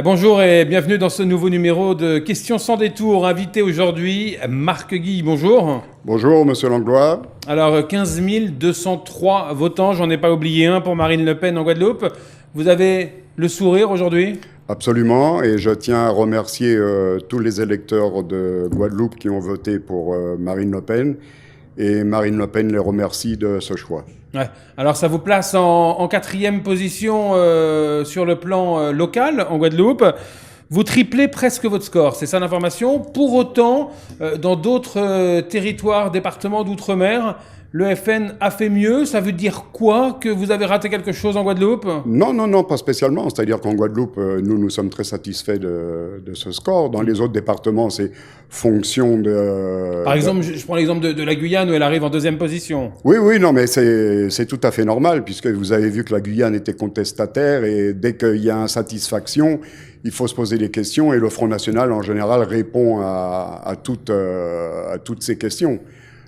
Bonjour et bienvenue dans ce nouveau numéro de Questions sans détour. Invité aujourd'hui, Marc Guy, bonjour. Bonjour, monsieur Langlois. Alors, 15 203 votants, j'en ai pas oublié un pour Marine Le Pen en Guadeloupe. Vous avez le sourire aujourd'hui ? Absolument, et je tiens à remercier tous les électeurs de Guadeloupe qui ont voté pour Marine Le Pen. Et Marine Le Pen les remercie de ce choix. Ouais. Alors ça vous place en quatrième position sur le plan local en Guadeloupe. Vous triplez presque votre score, c'est ça l'information. Pour autant, dans d'autres territoires, départements d'outre-mer, le FN a fait mieux. Ça veut dire quoi? Que vous avez raté quelque chose en Guadeloupe? Non, pas spécialement. C'est-à-dire qu'en Guadeloupe, nous sommes très satisfaits de ce score. Dans les autres départements, c'est fonction de... Par exemple, je prends l'exemple de la Guyane où elle arrive en deuxième position. Oui, non, mais c'est tout à fait normal, puisque vous avez vu que la Guyane était contestataire, et dès qu'il y a insatisfaction, il faut se poser des questions, et le Front National, en général, répond à toutes ces questions.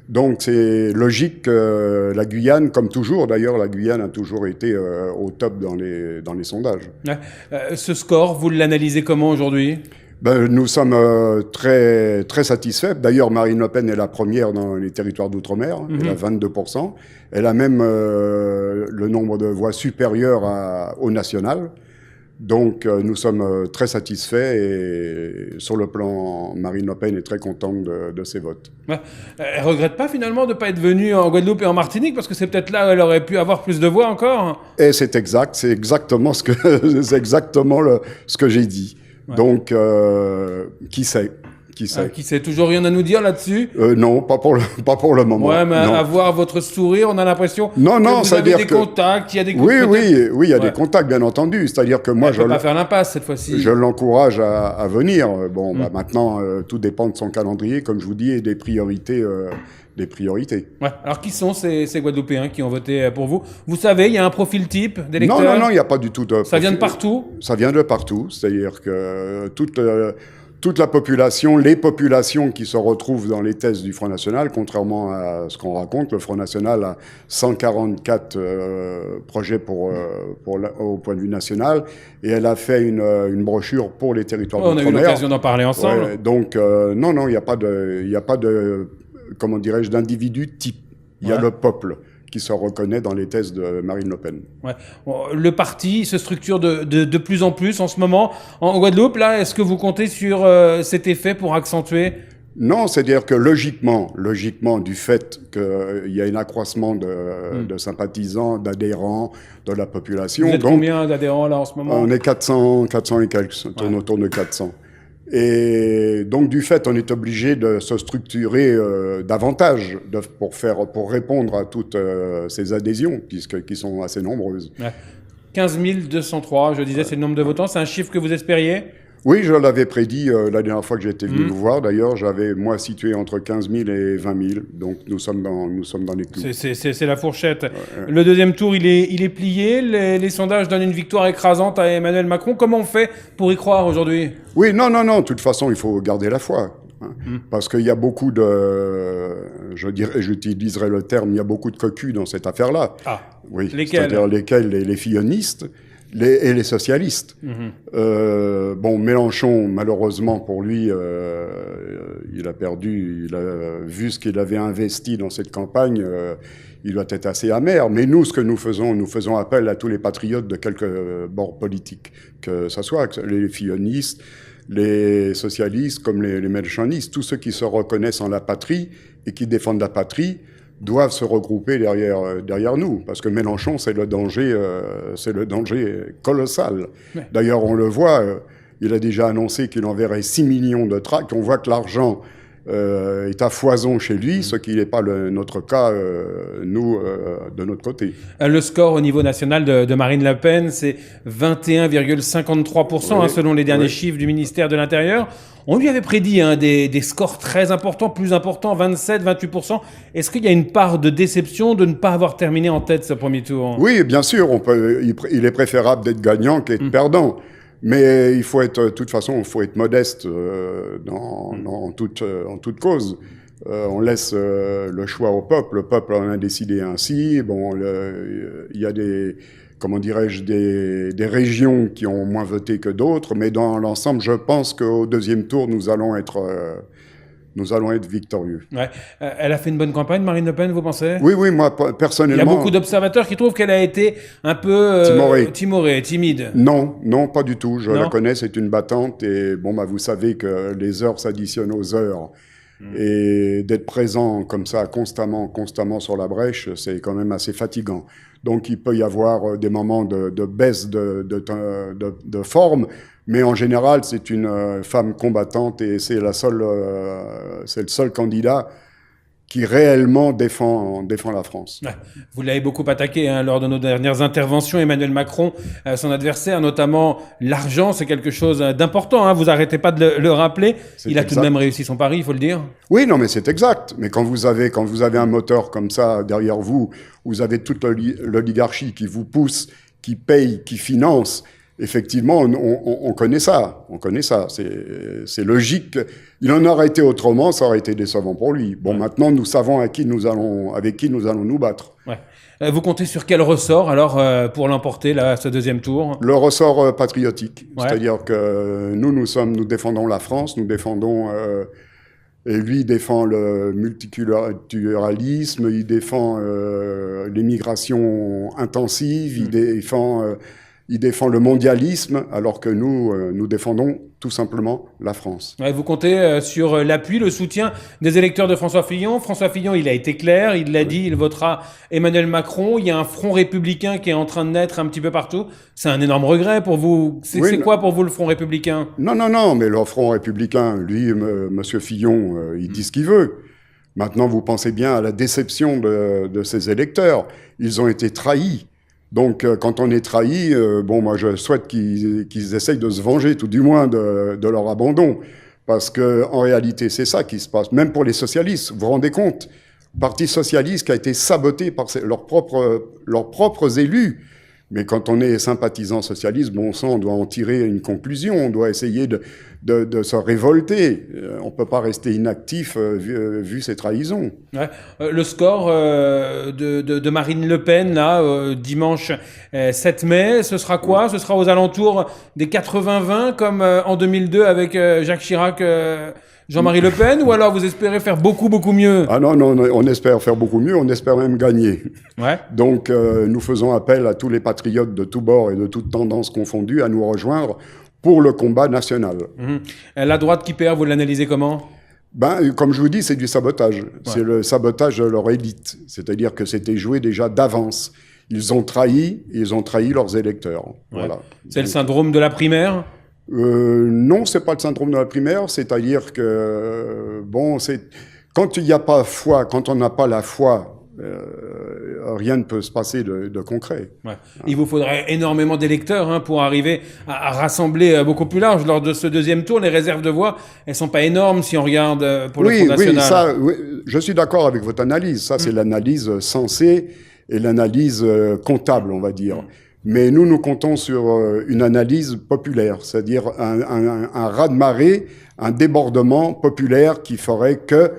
Donc c'est logique que la Guyane, comme toujours d'ailleurs, la Guyane a toujours été au top dans les sondages. Ouais. Ce score, vous l'analysez comment aujourd'hui ? Nous sommes très satisfaits. D'ailleurs, Marine Le Pen est la première dans les territoires d'outre-mer. Elle a 22%. Elle a même le nombre de voix supérieur au national. Donc, nous sommes très satisfaits, et sur le plan, Marine Le Pen est très contente de ses votes. Ouais. Elle ne regrette pas finalement de ne pas être venue en Guadeloupe et en Martinique, parce que c'est peut-être là où elle aurait pu avoir plus de voix encore. Et c'est exactement ce que j'ai dit. Ouais. Donc, qui sait? Qui sait? Toujours rien à nous dire là-dessus? Non, pas pour le moment. Ouais, mais à voir votre sourire, on a l'impression que vous avez des contacts, il y a des contacts. Oui, il y a des contacts, bien entendu. C'est-à-dire que moi, je ne peux pas faire l'impasse cette fois-ci. Je l'encourage à venir. Bon, maintenant, tout dépend de son calendrier, comme je vous dis, et des priorités. Ouais. Alors, qui sont ces Guadeloupéens qui ont voté pour vous? Vous savez, il y a un profil type d'électeur? Non, il n'y a pas du tout de... Ça vient de partout? Ça vient de partout. C'est-à-dire que toute la population, les populations qui se retrouvent dans les thèses du Front National, contrairement à ce qu'on raconte, le Front National a 144 projets au point de vue national, et elle a fait une brochure pour les territoires d'outre-mer. On a eu l'occasion d'en parler ensemble. Ouais, donc, non, il n'y a pas de, comment dirais-je, d'individu type. Il y a le peuple qui se reconnaît dans les thèses de Marine Le Pen. Ouais. Le parti se structure de plus en plus en ce moment. En Guadeloupe, là, est-ce que vous comptez sur cet effet pour accentuer? Non, c'est-à-dire que logiquement, du fait qu'il y a un accroissement de sympathisants, d'adhérents, de la population... Vous êtes combien d'adhérents là en ce moment? On est 400 et quelques, on tourne autour de 400. Et donc, du fait, on est obligé de se structurer davantage pour répondre à toutes ces adhésions, qui sont assez nombreuses. Ouais. 15 203, je disais, c'est le nombre de votants. C'est un chiffre que vous espériez? Oui, je l'avais prédit la dernière fois que j'étais venu vous voir. D'ailleurs, j'avais, moi, situé entre 15 000 et 20 000. Donc, nous sommes dans les clous. C'est la fourchette. Le deuxième tour, il est plié. Les sondages donnent une victoire écrasante à Emmanuel Macron. Comment on fait pour y croire aujourd'hui? Oui, non. De toute façon, il faut garder la foi. Parce qu'il y a beaucoup j'utiliserai le terme, il y a beaucoup de cocus dans cette affaire-là. Ah, oui, lesquels? C'est-à-dire les fillonistes et les socialistes. Bon, Mélenchon, malheureusement pour lui, il a perdu, il a vu ce qu'il avait investi dans cette campagne, il doit être assez amer. Mais nous, ce que nous faisons appel à tous les patriotes de quelque bord politique, que ce soit les fillonistes, les socialistes comme les mélenchonistes, tous ceux qui se reconnaissent en la patrie et qui défendent la patrie, doivent se regrouper derrière nous, parce que Mélenchon, c'est le danger colossal. Ouais. D'ailleurs, on le voit, il a déjà annoncé qu'il enverrait 6 millions de tracts. On voit que l'argent est à foison chez lui, ce qui n'est pas notre cas, nous, de notre côté. Le score au niveau national de Marine Le Pen, c'est 21,53%, selon les derniers chiffres du ministère de l'Intérieur. On lui avait prédit des scores très importants, plus importants, 27, 28%. Est-ce qu'il y a une part de déception de ne pas avoir terminé en tête ce premier tour? Oui, bien sûr. Il est préférable d'être gagnant qu'être perdant. Mais il faut être, de toute façon, il faut être modeste en toute cause. On laisse le choix au peuple. Le peuple en a décidé ainsi. Bon, il y a comment dirais-je, des régions qui ont moins voté que d'autres, mais dans l'ensemble, je pense qu'au deuxième tour, nous allons être victorieux. Ouais. Elle a fait une bonne campagne, Marine Le Pen, vous pensez? Oui, moi, personnellement... Il y a beaucoup d'observateurs qui trouvent qu'elle a été un peu timorée, timide. Non, pas du tout. Je la connais, c'est une battante. Et bon, vous savez que les heures s'additionnent aux heures. Et d'être présent comme ça, constamment sur la brèche, c'est quand même assez fatigant. Donc, il peut y avoir des moments de baisse de forme. Mais en général, c'est une femme combattante et c'est le seul candidat qui réellement défend la France. Vous l'avez beaucoup attaqué lors de nos dernières interventions, Emmanuel Macron, son adversaire, notamment l'argent, c'est quelque chose d'important. Vous n'arrêtez pas de le rappeler. Il a tout de même réussi son pari, il faut le dire. Oui, non, mais c'est exact. Mais quand vous avez un moteur comme ça derrière vous, vous avez toute l'oligarchie qui vous pousse, qui paye, qui finance. Effectivement, on connaît ça. C'est logique. Il en aurait été autrement, ça aurait été décevant pour lui. Bon, maintenant, nous savons avec qui nous allons nous battre. Ouais. Vous comptez sur quel ressort, alors, pour l'emporter, ce deuxième tour? Le ressort patriotique. Ouais. C'est-à-dire que nous défendons la France, nous défendons... et lui, il défend le multiculturalisme, il défend l'immigration intensive, il défend le mondialisme, alors que nous défendons tout simplement la France. Ouais, vous comptez sur l'appui, le soutien des électeurs de François Fillon. François Fillon, il a été clair, il l'a dit, il votera Emmanuel Macron. Il y a un front républicain qui est en train de naître un petit peu partout. C'est un énorme regret pour vous. C'est quoi pour vous le front républicain? Non, mais le front républicain, lui, Monsieur Fillon, il dit ce qu'il veut. Maintenant, vous pensez bien à la déception de ses électeurs. Ils ont été trahis. Donc, quand on est trahi, moi, je souhaite qu'ils essayent de se venger, tout du moins, de leur abandon. Parce que, en réalité, c'est ça qui se passe. Même pour les socialistes, vous vous rendez compte? Parti socialiste qui a été saboté par leurs propres élus. Mais quand on est sympathisant socialiste, bon sang, on doit en tirer une conclusion. On doit essayer de se révolter. On peut pas rester inactif vu ces trahisons. Ouais. Le score de Marine Le Pen, là, dimanche 7 mai, ce sera quoi? Ce sera aux alentours des 80-20, comme en 2002 avec Jacques Chirac, Jean-Marie Le Pen, ou alors vous espérez faire beaucoup mieux? Ah non, on espère faire beaucoup mieux, on espère même gagner. Ouais. Donc, nous faisons appel à tous les patriotes de tous bords et de toutes tendances confondues à nous rejoindre pour le combat national. La droite qui perd, vous l'analysez comment? Comme je vous dis, c'est du sabotage. Ouais. C'est le sabotage de leur élite. C'est-à-dire que c'était joué déjà d'avance. Ils ont trahi leurs électeurs. Ouais. Voilà. C'est le syndrome de la primaire? Non, c'est pas le syndrome de la primaire. C'est-à-dire que, quand il n'y a pas foi, quand on n'a pas la foi, rien ne peut se passer de concret. Ouais. Il vous faudrait énormément d'électeurs pour arriver à rassembler beaucoup plus large. Lors de ce deuxième tour, les réserves de voix, elles sont pas énormes si on regarde pour le Front National. Oui, je suis d'accord avec votre analyse. Ça, c'est l'analyse sensée et l'analyse comptable, on va dire. Mais nous comptons sur une analyse populaire, c'est-à-dire un raz-de-marée, un débordement populaire qui ferait que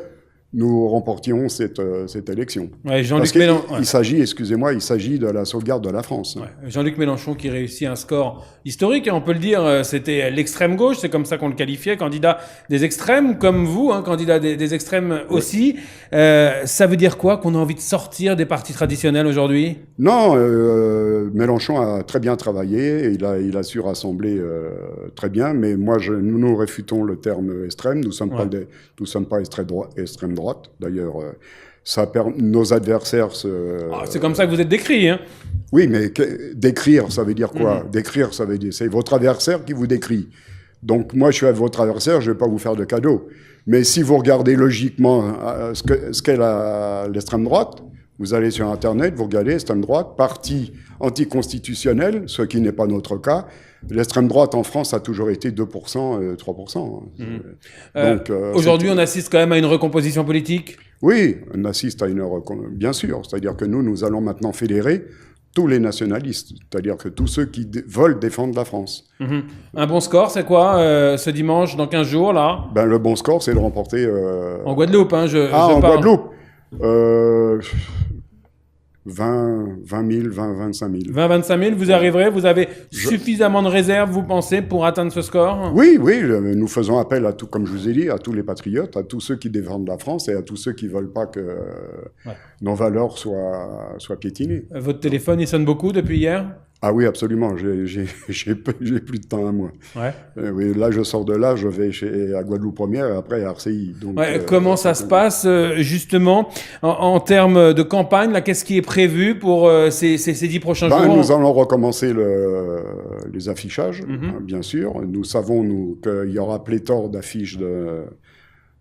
nous remportions cette élection. Ouais, Jean-Luc Mélenchon. Il s'agit de la sauvegarde de la France. Ouais. Jean-Luc Mélenchon qui réussit un score historique, on peut le dire, c'était l'extrême gauche, c'est comme ça qu'on le qualifiait, candidat des extrêmes, comme vous, candidat des extrêmes aussi. Ça veut dire quoi? Qu'on a envie de sortir des partis traditionnels aujourd'hui? Non, Mélenchon a très bien travaillé, il a su rassembler très bien, mais moi, nous réfutons le terme extrême, nous sommes pas extrême droite. D'ailleurs, nos adversaires c'est comme ça que vous êtes décrit, hein? Oui, mais décrire, ça veut dire quoi? Décrire, ça veut dire... C'est votre adversaire qui vous décrit. Donc, moi, je suis votre adversaire, je ne vais pas vous faire de cadeau. Mais si vous regardez logiquement ce qu'est l'extrême droite, vous allez sur Internet, vous regardez l'extrême droite, parti anticonstitutionnel, ce qui n'est pas notre cas. L'extrême droite en France a toujours été 2%, 3%. Donc, aujourd'hui, on assiste quand même à une recomposition politique? Oui, on assiste à bien sûr. C'est-à-dire que nous allons maintenant fédérer tous les nationalistes, c'est-à-dire que tous ceux qui veulent défendre la France. Un bon score, c'est quoi ce dimanche, dans 15 jours, là? Le bon score, c'est de remporter... En Guadeloupe, en Guadeloupe. 20 000, 25 000. 20-25 000, vous arriverez, vous avez suffisamment de réserves, vous pensez, pour atteindre ce score? Oui, nous faisons appel à tout, comme je vous ai dit, à tous les patriotes, à tous ceux qui défendent la France et à tous ceux qui veulent pas que nos valeurs soient piétinées. Votre téléphone, il sonne beaucoup depuis hier? Ah oui, absolument. J'ai plus de temps à moi. Ouais. Oui, là, je sors de là, je vais à Guadeloupe Première et après à RCI. Donc, comment ça se passe, justement, en termes de campagne? Là, qu'est-ce qui est prévu pour ces 10 prochains jours? Nous allons recommencer les affichages, bien sûr. Nous savons, qu'il y aura pléthore d'affiches de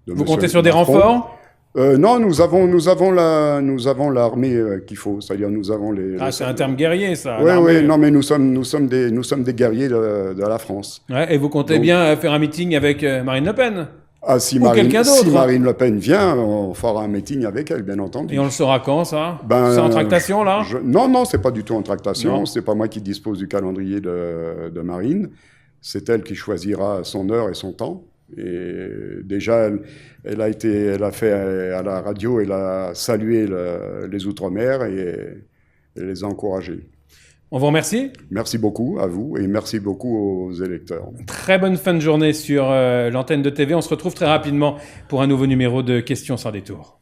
Vous comptez sur des renforts? Non, nous avons l'armée qu'il faut, c'est-à-dire nous avons c'est un terme guerrier, ça. Oui, non, mais nous sommes des guerriers de la France. Ouais, et vous comptez bien faire un meeting avec Marine Le Pen? Ah, si Marine Le Pen vient, on fera un meeting avec elle, bien entendu. Et on le saura quand, ça? C'est en tractation, là? Non, c'est pas du tout en tractation. C'est pas moi qui dispose du calendrier de Marine. C'est elle qui choisira son heure et son temps. Et déjà, elle a fait à la radio, elle a salué les Outre-mer et les a encouragés. On vous remercie. Merci beaucoup à vous et merci beaucoup aux électeurs. Très bonne fin de journée sur l'antenne de TV. On se retrouve très rapidement pour un nouveau numéro de Questions sans détour.